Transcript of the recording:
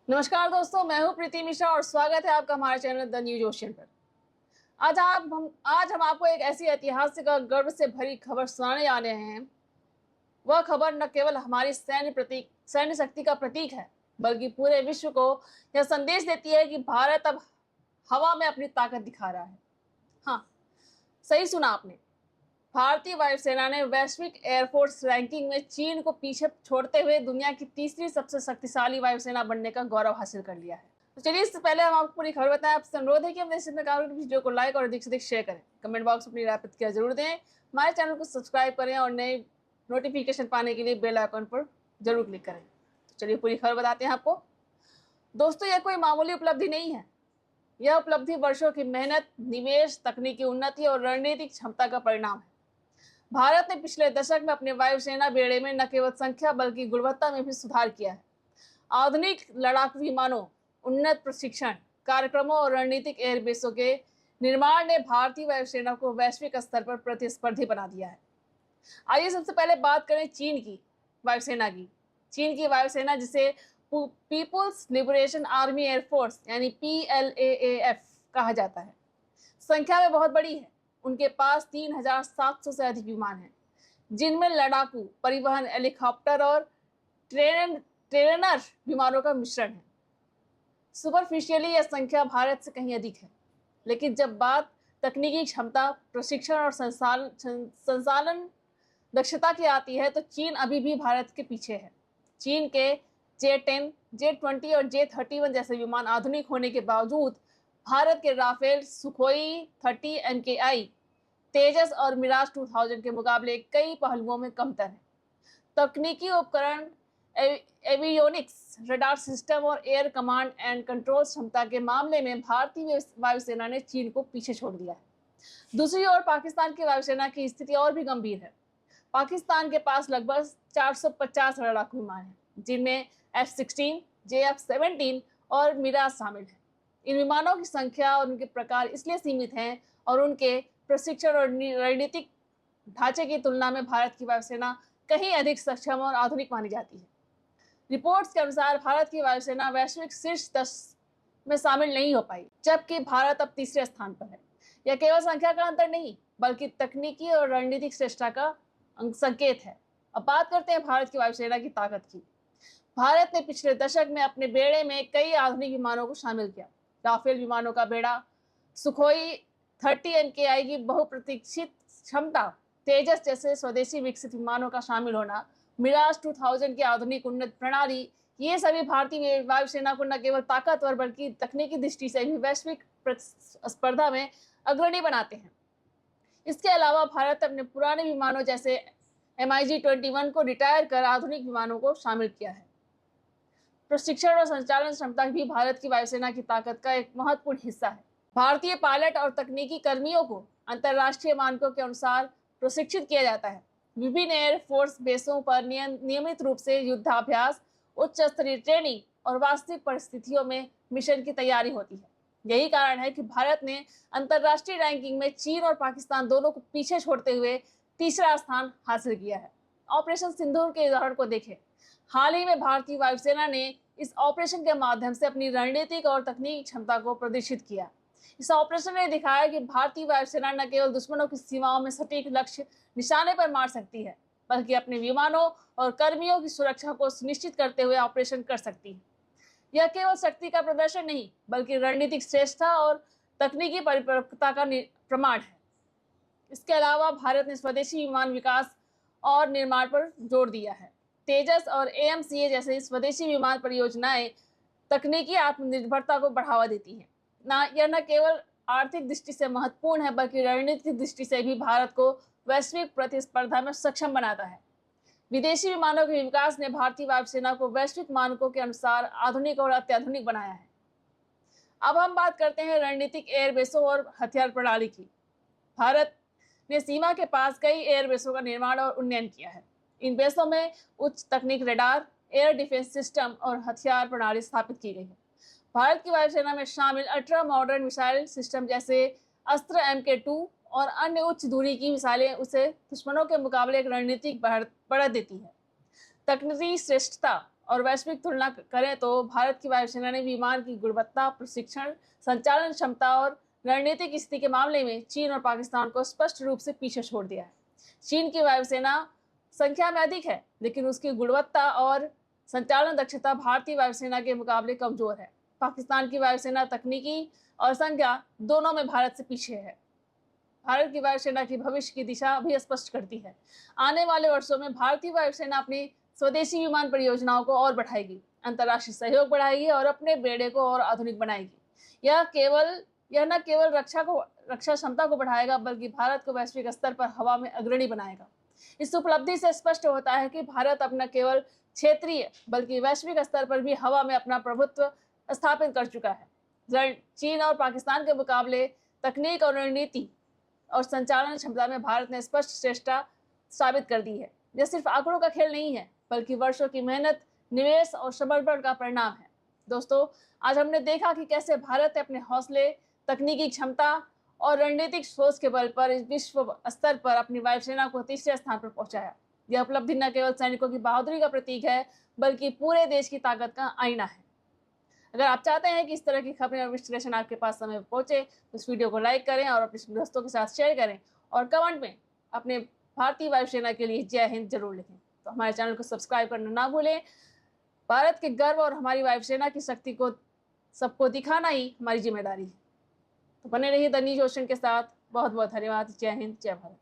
नमस्कार दोस्तों, मैं हूं प्रीति मिश्रा और स्वागत है आपका हमारे चैनल द न्यूज ओशियन पर। आज हम आपको एक ऐसी ऐतिहासिक और गर्व से भरी खबर सुनाने आ रहे हैं। वह खबर न केवल हमारी सैन्य शक्ति का प्रतीक है, बल्कि पूरे विश्व को यह संदेश देती है कि भारत अब हवा में अपनी ताकत दिखा रहा है। हाँ, सही सुना आपने। भारतीय वायुसेना ने वैश्विक एयरफोर्स रैंकिंग में चीन को पीछे छोड़ते हुए दुनिया की तीसरी सबसे शक्तिशाली वायुसेना बनने का गौरव हासिल कर लिया है। तो चलिए, इससे पहले हम आपको पूरी खबर बताएं। आपसे अनुरोध है कि हमने इसमें वीडियो को लाइक और अधिक से अधिक शेयर करें। कमेंट बॉक्स में अपनी राय प्रतिक्रिया जरूर दें। हमारे चैनल को सब्सक्राइब करें और नए नोटिफिकेशन पाने के लिए बेल आइकन पर जरूर क्लिक करें। तो चलिए पूरी खबर बताते हैं आपको। दोस्तों, यह कोई मामूली उपलब्धि नहीं है। यह उपलब्धि वर्षों की मेहनत, निवेश, तकनीकी उन्नति और रणनीतिक क्षमता का परिणाम है। भारत ने पिछले दशक में अपने वायुसेना बेड़े में न केवल संख्या बल्कि गुणवत्ता में भी सुधार किया है। आधुनिक लड़ाकू विमानों, उन्नत प्रशिक्षण कार्यक्रमों और रणनीतिक एयरबेसों के निर्माण ने भारतीय वायुसेना को वैश्विक स्तर पर प्रतिस्पर्धी बना दिया है। आइए सबसे पहले बात करें चीन की वायुसेना की। चीन की वायुसेना, जिसे पीपुल्स लिबरेशन आर्मी एयरफोर्स यानी PLAAF कहा जाता है, संख्या में बहुत बड़ी है। उनके पास 3,700 से अधिक विमान हैं, जिनमें लड़ाकू, परिवहन, हेलीकॉप्टर और ट्रेनर विमानों का मिश्रण है। सुपरफिशियली यह संख्या भारत से कहीं अधिक है, लेकिन जब बात तकनीकी क्षमता, प्रशिक्षण और संचालन दक्षता की आती है तो चीन अभी भी भारत के पीछे है। चीन के J-10, J-20 और J-31 जैसे विमान आधुनिक होने के बावजूद भारत के राफेल, सुखोई 30 MKI, तेजस और मिराज 2000 के मुकाबले कई पहलुओं में कमतर है। तकनीकी उपकरण, एवियोनिक्स, रडार सिस्टम और एयर कमांड एंड कंट्रोल क्षमता के मामले में भारतीय वायुसेना ने चीन को पीछे छोड़ दिया है। दूसरी ओर पाकिस्तान की वायुसेना की स्थिति और भी गंभीर है। पाकिस्तान के पास लगभग 450 लड़ाकू विमान हैं, जिनमें F-16, JF-17 और मिराज शामिल है। इन विमानों की संख्या और उनके प्रकार इसलिए सीमित हैं और उनके प्रशिक्षण और रणनीतिक ढांचे की तुलना में भारत की वायुसेना कहीं अधिक सक्षम और आधुनिक मानी जाती है। रिपोर्ट्स के अनुसार भारत की वायुसेना वैश्विक शीर्ष 10 में शामिल नहीं हो पाई, जबकि भारत अब तीसरे स्थान पर है। यह केवल संख्या का अंतर नहीं, बल्कि तकनीकी और रणनीतिक श्रेष्ठता का संकेत है। अब बात करते हैं भारत की वायुसेना की ताकत की। भारत ने पिछले दशक में अपने बेड़े में कई आधुनिक विमानों को शामिल किया। राफेल विमानों का बेड़ा, सुखोई 30 MKI की बहुप्रतीक्षित क्षमता, तेजस जैसे स्वदेशी विकसित विमानों का शामिल होना, मिराज 2000 की आधुनिक उन्नत प्रणाली, ये सभी भारतीय वायुसेना को न केवल ताकतवर बल्कि तकनीकी दृष्टि से भी वैश्विक स्पर्धा में अग्रणी बनाते हैं। इसके अलावा भारत अपने पुराने विमानों जैसे MiG-21 को रिटायर कर आधुनिक विमानों को शामिल किया है। प्रशिक्षण और संचालन क्षमता भी भारत की वायुसेना की ताकत का एक महत्वपूर्ण हिस्सा है। भारतीय पायलट और तकनीकी कर्मियों को अंतर्राष्ट्रीय मानकों के अनुसार प्रशिक्षित किया जाता है। विभिन्न एयरफोर्स बेसों पर नियमित रूप से युद्धाभ्यास, उच्च स्तरीय ट्रेनिंग और वास्तविक परिस्थितियों में मिशन की तैयारी होती है। यही कारण है कि भारत ने अंतर्राष्ट्रीय रैंकिंग में चीन और पाकिस्तान दोनों को पीछे छोड़ते हुए तीसरा स्थान हासिल किया है। ऑपरेशन सिंदूर के उदाहरण को देखें। हाल ही में भारतीय वायुसेना ने इस ऑपरेशन के माध्यम से अपनी रणनीतिक और तकनीकी क्षमता को प्रदर्शित किया। इस ऑपरेशन ने दिखाया कि भारतीय वायुसेना न केवल दुश्मनों की सीमाओं में सटीक लक्ष्य निशाने पर मार सकती है, बल्कि अपने विमानों और कर्मियों की सुरक्षा को सुनिश्चित करते हुए ऑपरेशन कर सकती है। यह केवल शक्ति का प्रदर्शन नहीं, बल्कि रणनीतिक श्रेष्ठता और तकनीकी परिपक्वता का प्रमाण है। इसके अलावा भारत ने स्वदेशी विमान विकास और निर्माण पर जोर दिया है। तेजस और AMCA जैसे स्वदेशी विमान परियोजनाएं तकनीकी आत्मनिर्भरता को बढ़ावा देती हैं। यह न केवल आर्थिक दृष्टि से महत्वपूर्ण है, बल्कि रणनीतिक दृष्टि से भी भारत को वैश्विक प्रतिस्पर्धा में सक्षम बनाता है। विदेशी विमानों के विकास ने भारतीय वायुसेना को वैश्विक मानकों के अनुसार आधुनिक और अत्याधुनिक बनाया है। अब हम बात करते हैं रणनीतिक एयरबेसों और हथियार प्रणाली की। भारत ने सीमा के पास कई एयरबेसों का निर्माण और उन्नयन किया है। इन बेसों में उच्च तकनीक रडार, एयर डिफेंस सिस्टम और हथियार प्रणाली स्थापित की गई है। भारत की वायुसेना में शामिल अल्ट्रा मॉडर्न मिसाइल सिस्टम जैसे अस्त्र MK2 और अन्य उच्च दूरी की मिसाइलें उसे दुश्मनों के मुकाबले एक रणनीतिक बढ़त देती है। तकनीकी श्रेष्ठता और वैश्विक तुलना करें तो भारत की वायुसेना ने विमान की गुणवत्ता, प्रशिक्षण, संचालन क्षमता और रणनीतिक स्थिति के मामले में चीन और पाकिस्तान को स्पष्ट रूप से पीछे छोड़ दिया है। चीन की वायुसेना संख्या में अधिक है, लेकिन उसकी गुणवत्ता और संचालन दक्षता भारतीय वायुसेना के मुकाबले कमजोर है। पाकिस्तान की वायुसेना तकनीकी और संख्या दोनों में भारत से पीछे है। भारत की वायुसेना की भविष्य की दिशा भी स्पष्ट करती है। आने वाले वर्षों में भारतीय वायुसेना अपनी स्वदेशी विमान परियोजनाओं को और बढ़ाएगी, अंतर्राष्ट्रीय सहयोग बढ़ाएगी और अपने बेड़े को और आधुनिक बनाएगी। यह न केवल रक्षा क्षमता को बढ़ाएगा, बल्कि भारत को वैश्विक स्तर पर हवा में अग्रणी बनाएगा। इस उपलब्धि से स्पष्ट होता है कि भारत अपना केवल क्षेत्रीय बल्कि वैश्विक स्तर पर भी हवा में अपना प्रभुत्व स्थापित कर चुका है। चीन और पाकिस्तान के मुकाबले तकनीक और रणनीति और संचालन क्षमता में भारत ने स्पष्ट श्रेष्ठता साबित कर दी है। यह सिर्फ आंकड़ों का खेल नहीं है, बल्कि वर्षों की मेहनत, निवेश और समर्पण का परिणाम है। दोस्तों, आज हमने देखा कि कैसे भारत ने अपने हौसले, तकनीकी क्षमता और रणनीतिक सोच के बल पर विश्व स्तर पर अपनी वायुसेना को तीसरे स्थान पर पहुंचाया। यह उपलब्धि न केवल सैनिकों की बहादुरी का प्रतीक है, बल्कि पूरे देश की ताकत का आईना है। अगर आप चाहते हैं कि इस तरह की खबरें और विश्लेषण आपके पास समय पर पहुंचे, तो इस वीडियो को लाइक करें और अपने दोस्तों के साथ शेयर करें और कमेंट में अपने भारतीय वायुसेना के लिए जय हिंद जरूर लिखें। तो हमारे चैनल को सब्सक्राइब करना ना भूलें। भारत के गर्व और हमारी वायुसेना की शक्ति को सबको दिखाना ही हमारी जिम्मेदारी है। तो बने रहिए द न्यूज ओशन के साथ। बहुत बहुत धन्यवाद। जय हिंद, जय भारत।